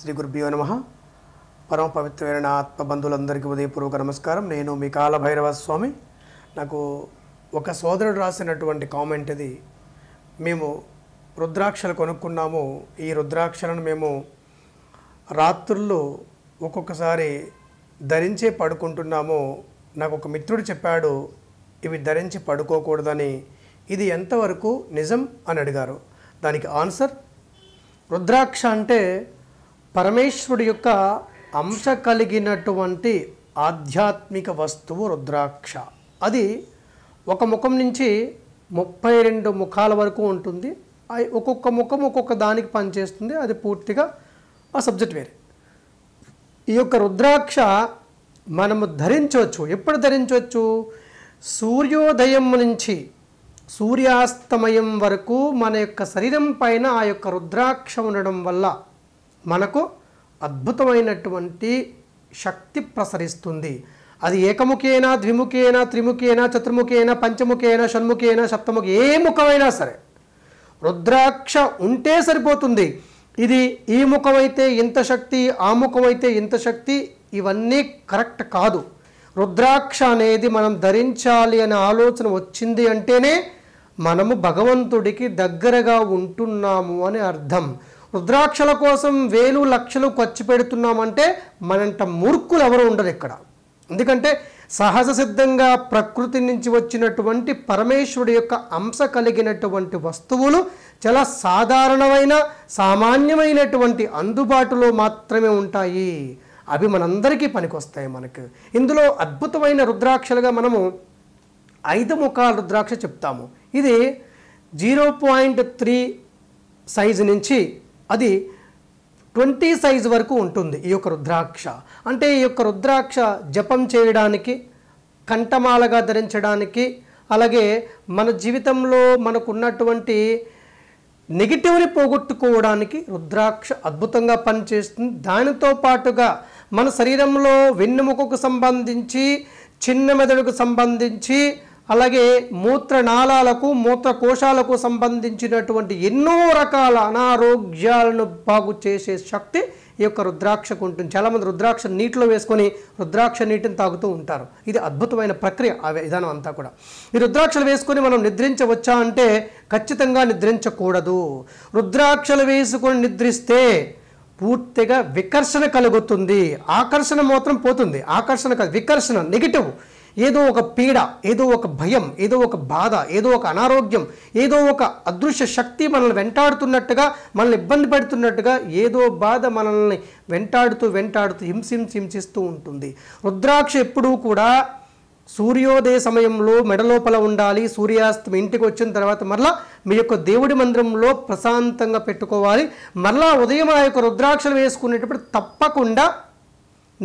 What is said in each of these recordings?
శ్రీ గురుభ్యో నమః. పరమ పవిత్రమైన ఆత్మబంధువులందరికీ ఉదయపూర్వక నమస్కారం. నేను మీ కాలభైరవ స్వామి. నాకు ఒక సోదరుడు రాసినటువంటి కామెంట్ ఇది. మేము రుద్రాక్షలు కొనుక్కున్నాము. ఈ రుద్రాక్షలను మేము రాత్రుల్లో ఒక్కొక్కసారి ధరించే పడుకుంటున్నాము. నాకు ఒక మిత్రుడు చెప్పాడు ఇవి ధరించి పడుకోకూడదని. ఇది ఎంతవరకు నిజం అని అడిగారు. దానికి ఆన్సర్, రుద్రాక్ష అంటే పరమేశ్వరుడి యొక్క అంశ కలిగినటువంటి ఆధ్యాత్మిక వస్తువు రుద్రాక్ష. అది ఒక ముఖం నుంచి 32 ముఖాల వరకు ఉంటుంది. ఒక్కొక్క ముఖం ఒక్కొక్క దానికి పనిచేస్తుంది. అది పూర్తిగా ఆ సబ్జెక్ట్ వేరే. ఈ యొక్క రుద్రాక్ష మనము ధరించవచ్చు. ఎప్పుడు ధరించవచ్చు? సూర్యోదయం నుంచి సూర్యాస్తమయం వరకు మన యొక్క శరీరం పైన ఆ యొక్క రుద్రాక్ష ఉండడం వల్ల మనకు అద్భుతమైనటువంటి శక్తి ప్రసరిస్తుంది. అది ఏకముఖేనా, ద్విముఖేనా, త్రిముఖేనా, చతుర్ముఖేనా, పంచముఖేనా, షణ్ముఖేనా, సప్తముఖి, ఏ ముఖమైనా సరే రుద్రాక్ష ఉంటే సరిపోతుంది. ఇది ఈ ముఖమైతే ఇంత శక్తి, ఆ ముఖమైతే ఇంత శక్తి, ఇవన్నీ కరెక్ట్ కాదు. రుద్రాక్ష అనేది మనం ధరించాలి అనే ఆలోచన వచ్చింది అంటేనే మనము భగవంతుడికి దగ్గరగా ఉంటున్నాము అని అర్థం. రుద్రాక్షల కోసం వేలు లక్షలు ఖర్చు పెడుతున్నామంటే మనంట మూర్ఖులు ఎవరు ఉండరు ఇక్కడ. ఎందుకంటే సహజ సిద్ధంగా ప్రకృతి నుంచి వచ్చినటువంటి పరమేశ్వరుడి యొక్క అంశ కలిగినటువంటి వస్తువులు చాలా సాధారణమైన సామాన్యమైనటువంటి అందుబాటులో మాత్రమే ఉంటాయి. అవి మనందరికీ పనికొస్తాయి. మనకు ఇందులో అద్భుతమైన రుద్రాక్షలుగా మనము 5 ముఖాల రుద్రాక్ష చెప్తాము. ఇది 0.3 సైజు నుంచి అది 20 సైజు వరకు ఉంటుంది ఈ యొక్క రుద్రాక్ష. అంటే ఈ యొక్క రుద్రాక్ష జపం చేయడానికి, కంఠమాలగా ధరించడానికి, అలాగే మన జీవితంలో మనకున్నటువంటి నెగిటివ్ని పోగొట్టుకోవడానికి రుద్రాక్ష అద్భుతంగా పనిచేస్తుంది. దానితో పాటుగా మన శరీరంలో వెన్నెముకకు సంబంధించి, చిన్న మెదడుకు సంబంధించి, అలాగే మూత్రనాళాలకు, మూత్రకోశాలకు సంబంధించినటువంటి ఎన్నో రకాల అనారోగ్యాలను బాగు చేసే శక్తి ఈ యొక్క రుద్రాక్షకు ఉంటుంది. చాలామంది రుద్రాక్ష నీటిలో వేసుకొని రుద్రాక్ష నీటిని తాగుతూ ఉంటారు. ఇది అద్భుతమైన ప్రక్రియ, ఆ విధానం అంతా కూడా. ఈ రుద్రాక్షలు వేసుకొని మనం నిద్రించవచ్చా అంటే ఖచ్చితంగా నిద్రించకూడదు. రుద్రాక్షలు వేసుకొని నిద్రిస్తే పూర్తిగా వికర్షణ కలుగుతుంది. ఆకర్షణ మాత్రం పోతుంది. ఆకర్షణ కాదు, వికర్షణ, నెగిటివ్. ఏదో ఒక పీడ, ఏదో ఒక భయం, ఏదో ఒక బాధ, ఏదో ఒక అనారోగ్యం, ఏదో ఒక అదృశ్య శక్తి మనల్ని వెంటాడుతున్నట్టుగా, మనల్ని ఇబ్బంది పెడుతున్నట్టుగా, ఏదో బాధ మనల్ని వెంటాడుతూ హింసిస్తూ ఉంటుంది. రుద్రాక్ష ఎప్పుడూ కూడా సూర్యోదయ సమయంలో మెడలోపల ఉండాలి. సూర్యాస్తం ఇంటికి వచ్చిన తర్వాత మరలా మీ యొక్క దేవుడి మందిరంలో ప్రశాంతంగా పెట్టుకోవాలి. మరలా ఉదయం ఆ యొక్క రుద్రాక్షలు వేసుకునేటప్పుడు తప్పకుండా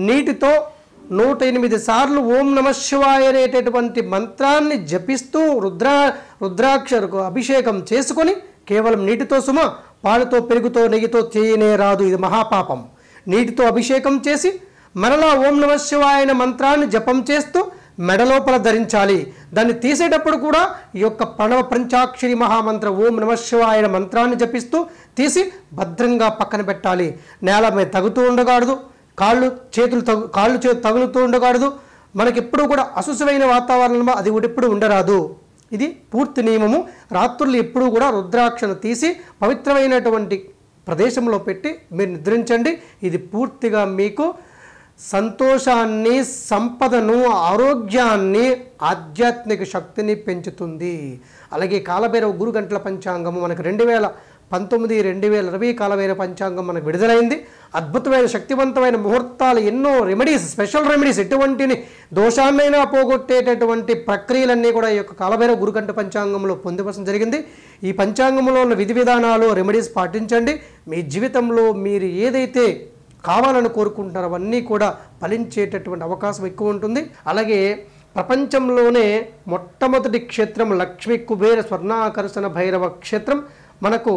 నీటితో 108 సార్లు ఓం నమః శివాయ అనేటటువంటి మంత్రాన్ని జపిస్తూ రుద్రాక్షకు అభిషేకం చేసుకొని, కేవలం నీటితో సుమ, పాలతో, పెరుగుతో, నెయ్యితో చేయనే రాదు, ఇది మహాపాపం. నీటితో అభిషేకం చేసి మరలా ఓం నమః శివాయ అనే మంత్రాన్ని జపం చేస్తూ మెడలోపల ధరించాలి. దాన్ని తీసేటప్పుడు కూడా ఈ యొక్క ప్రణవ పంచాక్షరి మహామంత్ర ఓం నమః శివాయ అనే మంత్రాన్ని జపిస్తూ తీసి భద్రంగా పక్కన పెట్టాలి. నేల మీద తగుతూ ఉండకూడదు. కాళ్ళు చేతులు తగులుతూ ఉండకూడదు. మనకి ఎప్పుడు కూడా అశుశమైన వాతావరణంలో అది ఎప్పుడు ఉండరాదు. ఇది పూర్తి నియమము. రాత్రులు ఎప్పుడూ కూడా రుద్రాక్షను తీసి పవిత్రమైనటువంటి ప్రదేశంలో పెట్టి మీరు నిద్రించండి. ఇది పూర్తిగా మీకు సంతోషాన్ని, సంపదను, ఆరోగ్యాన్ని, ఆధ్యాత్మిక శక్తిని పెంచుతుంది. అలాగే కాలభైరవ గురుగంటల పంచాంగము మనకు 2019-2020 కాలభైరవ పంచాంగం మనకు విడుదలైంది. అద్భుతమైన శక్తివంతమైన ముహూర్తాలు, ఎన్నో రెమెడీస్, స్పెషల్ రెమెడీస్, ఎటువంటి దోషాన్నైనా పోగొట్టేటటువంటి ప్రక్రియలన్నీ కూడా ఈ యొక్క కాలభైరవ గురుగంట పంచాంగంలో పొందుపరచడం జరిగింది. ఈ పంచాంగంలో ఉన్న విధి విధానాలు, రెమెడీస్ పాటించండి. మీ జీవితంలో మీరు ఏదైతే కావాలని కోరుకుంటారో అవన్నీ కూడా ఫలించేటటువంటి అవకాశం ఎక్కువ ఉంటుంది. అలాగే ప్రపంచంలోనే మొట్టమొదటి క్షేత్రం లక్ష్మీ కుబేర స్వర్ణాకర్షణ భైరవ క్షేత్రం మనకు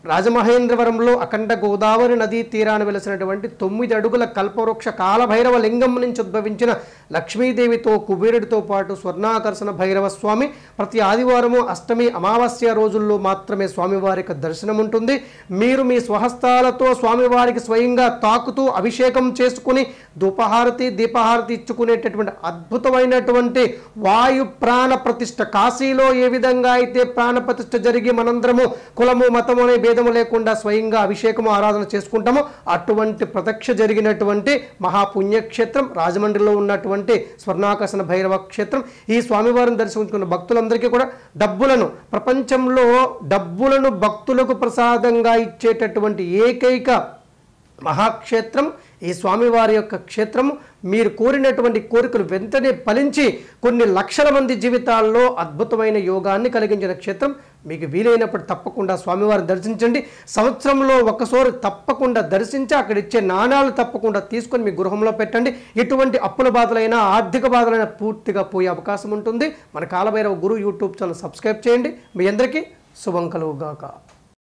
రాజమహేంద్రవరంలో అఖండ గోదావరి నదీ తీరాన వెలసినటువంటి 9 అడుగుల కల్పవృక్ష కాలభైరవ లింగం నుంచి ఉద్భవించిన లక్ష్మీదేవితో కుబేరుడితో పాటు స్వర్ణాకర్షణ భైరవ స్వామి ప్రతి ఆదివారము అష్టమి అమావాస్య రోజుల్లో మాత్రమే స్వామివారికి దర్శనం ఉంటుంది. మీరు మీ స్వహస్తాలతో స్వామివారికి స్వయంగా తాకుతూ అభిషేకం చేసుకుని ధూపహారతి దీపహారతి ఇచ్చుకునేటటువంటి అద్భుతమైనటువంటి వాయు ప్రాణ ప్రతిష్ఠ, కాశీలో ఏ విధంగా అయితే ప్రాణ ప్రతిష్ఠ జరిగి మనందరము కులము మతము అనే భేదము లేకుండా స్వయంగా అభిషేకము ఆరాధన చేసుకుంటాము, అటువంటి ప్రత్యక్ష జరిగినటువంటి మహాపుణ్యక్షేత్రం రాజమండ్రిలో ఉన్నటువంటి స్వర్ణాకర్షణ భైరవ క్షేత్రం. ఈ స్వామివారిని దర్శించుకున్న భక్తులందరికీ కూడా ప్రపంచంలో డబ్బులను భక్తులకు ప్రసాదంగా ఇచ్చేటటువంటి ఏకైక మహాక్షేత్రం ఈ స్వామివారి యొక్క క్షేత్రము. మీరు కోరినటువంటి కోరికలు వెంటనే ఫలించి కొన్ని లక్షల మంది జీవితాల్లో అద్భుతమైన యోగాన్ని కలిగించిన క్షేత్రం. మీకు వీలైనప్పుడు తప్పకుండా స్వామివారిని దర్శించండి. సంవత్సరంలో ఒక్కసారి తప్పకుండా దర్శించి అక్కడ ఇచ్చే నాణాలు తప్పకుండా తీసుకొని మీ గృహంలో పెట్టండి. ఎటువంటి అప్పుల బాధలైనా ఆర్థిక బాధలైనా పూర్తిగా పోయే అవకాశం ఉంటుంది. మన కాలభైరవ గురు యూట్యూబ్ ఛానల్ సబ్స్క్రైబ్ చేయండి. మీ అందరికీ శుభం కలుగుగాక.